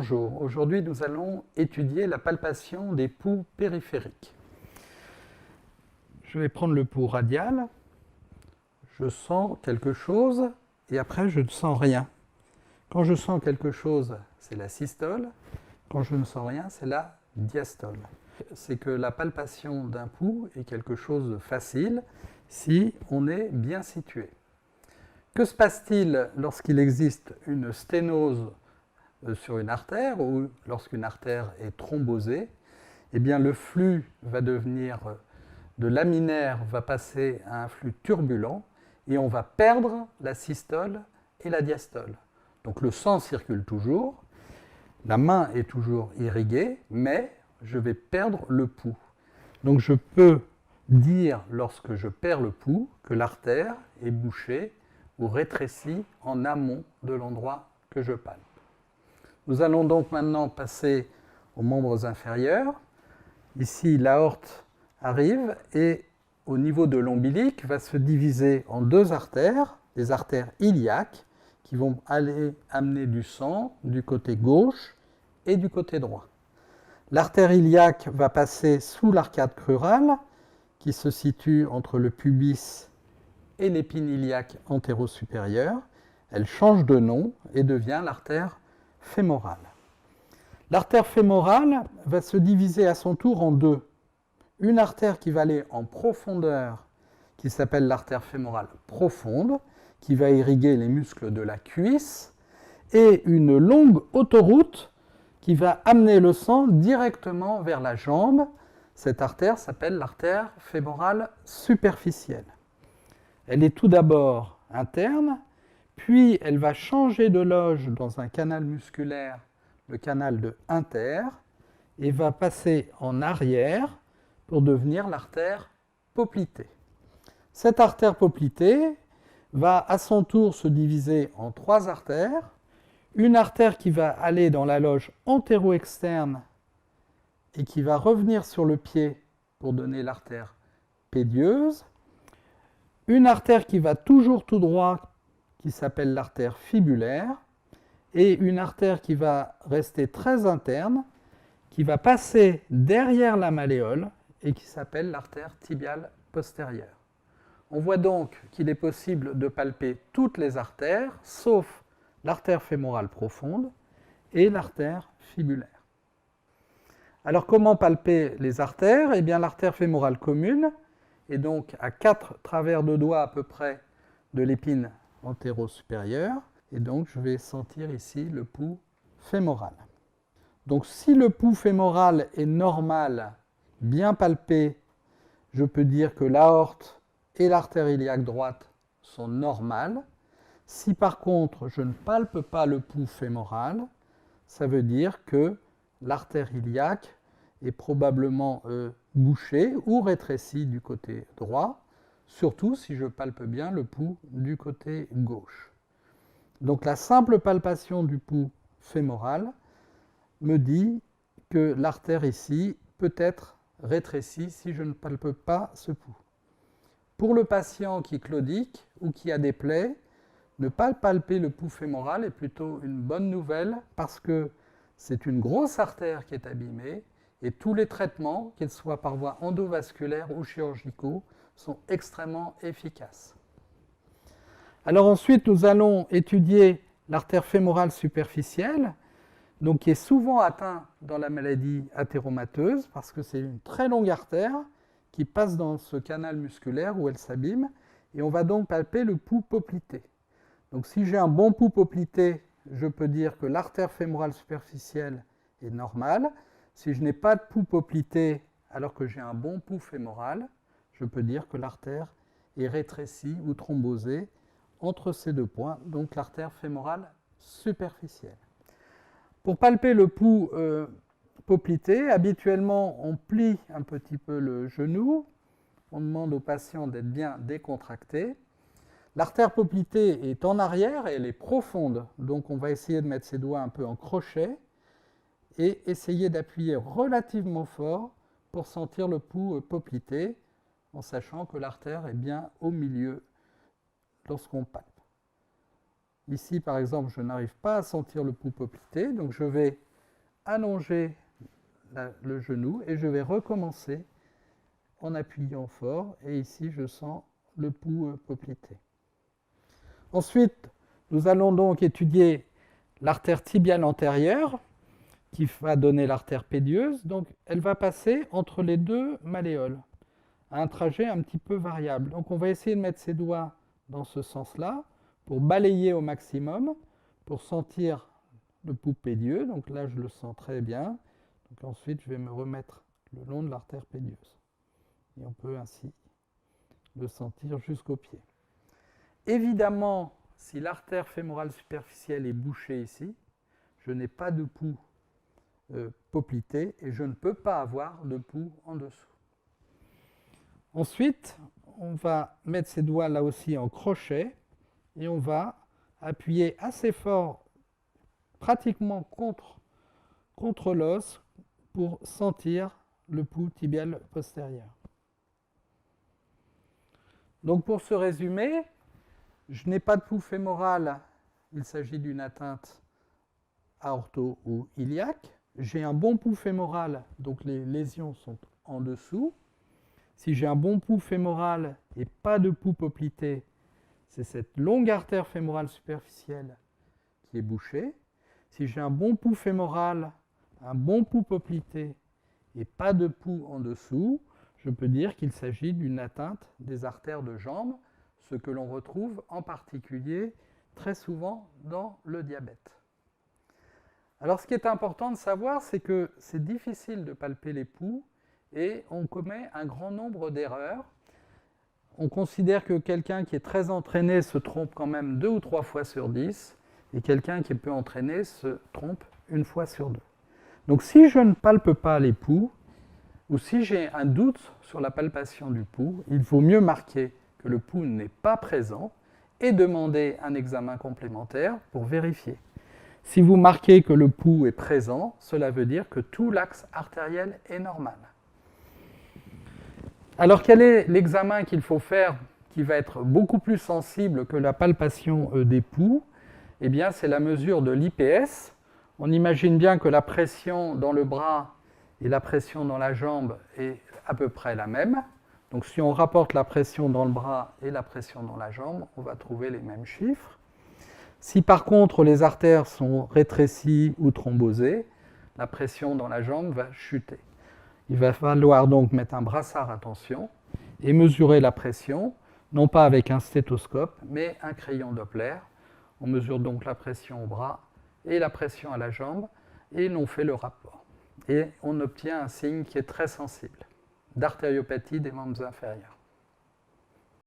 Bonjour, aujourd'hui nous allons étudier la palpation des pouls périphériques. Je vais prendre le pouls radial, je sens quelque chose et après je ne sens rien. Quand je sens quelque chose, c'est la systole, quand je ne sens rien, c'est la diastole. C'est que la palpation d'un pouls est quelque chose de facile si on est bien situé. Que se passe-t-il lorsqu'il existe une sténose sur une artère ou lorsqu'une artère est thrombosée? Eh bien, le flux va devenir de laminaire, va passer à un flux turbulent et on va perdre la systole et la diastole. Donc le sang circule toujours, la main est toujours irriguée, mais je vais perdre le pouls. Donc je peux dire, lorsque je perds le pouls, que l'artère est bouchée ou rétrécie en amont de l'endroit que je palpe. Nous allons donc maintenant passer aux membres inférieurs. Ici, l'aorte arrive et au niveau de l'ombilic va se diviser en deux artères, les artères iliaques, qui vont aller amener du sang du côté gauche et du côté droit. L'artère iliaque va passer sous l'arcade crurale, qui se situe entre le pubis et l'épine iliaque antéro-supérieure. Elle change de nom et devient l'artère fémorale. L'artère fémorale va se diviser à son tour en deux. Une artère qui va aller en profondeur, qui s'appelle l'artère fémorale profonde, qui va irriguer les muscles de la cuisse, et une longue autoroute qui va amener le sang directement vers la jambe. Cette artère s'appelle l'artère fémorale superficielle. Elle est tout d'abord interne, puis elle va changer de loge dans un canal musculaire, le canal de Hunter, et va passer en arrière pour devenir l'artère poplitée. Cette artère poplitée va à son tour se diviser en trois artères. Une artère qui va aller dans la loge antéro-externe et qui va revenir sur le pied pour donner l'artère pédieuse. Une artère qui va toujours tout droit, qui s'appelle l'artère fibulaire, et une artère qui va rester très interne, qui va passer derrière la malléole et qui s'appelle l'artère tibiale postérieure. On voit donc qu'il est possible de palper toutes les artères, sauf l'artère fémorale profonde et l'artère fibulaire. Alors comment palper les artères? Eh bien l'artère fémorale commune est donc à 4 travers de doigts à peu près de l'épine antéro-supérieure, et donc je vais sentir ici le pouls fémoral. Donc si le pouls fémoral est normal, bien palpé, je peux dire que l'aorte et l'artère iliaque droite sont normales. Si par contre je ne palpe pas le pouls fémoral, ça veut dire que l'artère iliaque est probablement bouchée ou rétrécie du côté droit, surtout si je palpe bien le pouls du côté gauche. Donc la simple palpation du pouls fémoral me dit que l'artère ici peut être rétrécie si je ne palpe pas ce pouls. Pour le patient qui claudique ou qui a des plaies, ne pas palper le pouls fémoral est plutôt une bonne nouvelle parce que c'est une grosse artère qui est abîmée et tous les traitements, qu'ils soient par voie endovasculaire ou chirurgicaux, sont extrêmement efficaces. Alors ensuite, nous allons étudier l'artère fémorale superficielle, donc qui est souvent atteinte dans la maladie athéromateuse parce que c'est une très longue artère qui passe dans ce canal musculaire où elle s'abîme, et on va donc palper le pouls poplité. Donc si j'ai un bon pouls poplité, je peux dire que l'artère fémorale superficielle est normale. Si je n'ai pas de pouls poplité alors que j'ai un bon pouls fémoral, je peux dire que l'artère est rétrécie ou thrombosée entre ces deux points, donc l'artère fémorale superficielle. Pour palper le pouls poplité, habituellement on plie un petit peu le genou, on demande au patient d'être bien décontracté. L'artère poplitée est en arrière et elle est profonde, donc on va essayer de mettre ses doigts un peu en crochet et essayer d'appuyer relativement fort pour sentir le pouls poplité, en sachant que l'artère est bien au milieu lorsqu'on palpe. Ici, par exemple, je n'arrive pas à sentir le pouls poplité, donc je vais allonger le genou et je vais recommencer en appuyant fort. Et ici, je sens le pouls poplité. Ensuite, nous allons donc étudier l'artère tibiale antérieure qui va donner l'artère pédieuse. Donc, elle va passer entre les deux malléoles à un trajet un petit peu variable. Donc, on va essayer de mettre ses doigts dans ce sens-là pour balayer au maximum, pour sentir le pouls pédieux. Donc là, je le sens très bien. Donc ensuite, je vais me remettre le long de l'artère pédieuse. Et on peut ainsi le sentir jusqu'au pied. Évidemment, si l'artère fémorale superficielle est bouchée ici, je n'ai pas de pouls poplité et je ne peux pas avoir de pouls en dessous. Ensuite, on va mettre ses doigts là aussi en crochet et on va appuyer assez fort, pratiquement contre l'os, pour sentir le pouls tibial postérieur. Donc pour ce résumé, je n'ai pas de pouls fémoral, il s'agit d'une atteinte aorto ou iliaque. J'ai un bon pouls fémoral, donc les lésions sont en dessous. Si j'ai un bon pouls fémoral et pas de pouls poplité, c'est cette longue artère fémorale superficielle qui est bouchée. Si j'ai un bon pouls fémoral, un bon pouls poplité et pas de pouls en dessous, je peux dire qu'il s'agit d'une atteinte des artères de jambe, ce que l'on retrouve en particulier très souvent dans le diabète. Alors ce qui est important de savoir, c'est que c'est difficile de palper les pouls et on commet un grand nombre d'erreurs. On considère que quelqu'un qui est très entraîné se trompe quand même 2 ou 3 fois sur 10 et quelqu'un qui est peu entraîné se trompe 1 fois sur 2. Donc si je ne palpe pas les pouls ou si j'ai un doute sur la palpation du pouls, il vaut mieux marquer que le pouls n'est pas présent et demander un examen complémentaire pour vérifier. Si vous marquez que le pouls est présent, cela veut dire que tout l'axe artériel est normal. Alors quel est l'examen qu'il faut faire qui va être beaucoup plus sensible que la palpation des pouls? Eh bien, c'est la mesure de l'IPS. On imagine bien que la pression dans le bras et la pression dans la jambe est à peu près la même. Donc si on rapporte la pression dans le bras et la pression dans la jambe, on va trouver les mêmes chiffres. Si par contre les artères sont rétrécies ou thrombosées, la pression dans la jambe va chuter. Il va falloir donc mettre un brassard à tension et mesurer la pression, non pas avec un stéthoscope, mais un crayon Doppler. On mesure donc la pression au bras et la pression à la jambe, et l'on fait le rapport. Et on obtient un signe qui est très sensible, d'artériopathie des membres inférieurs.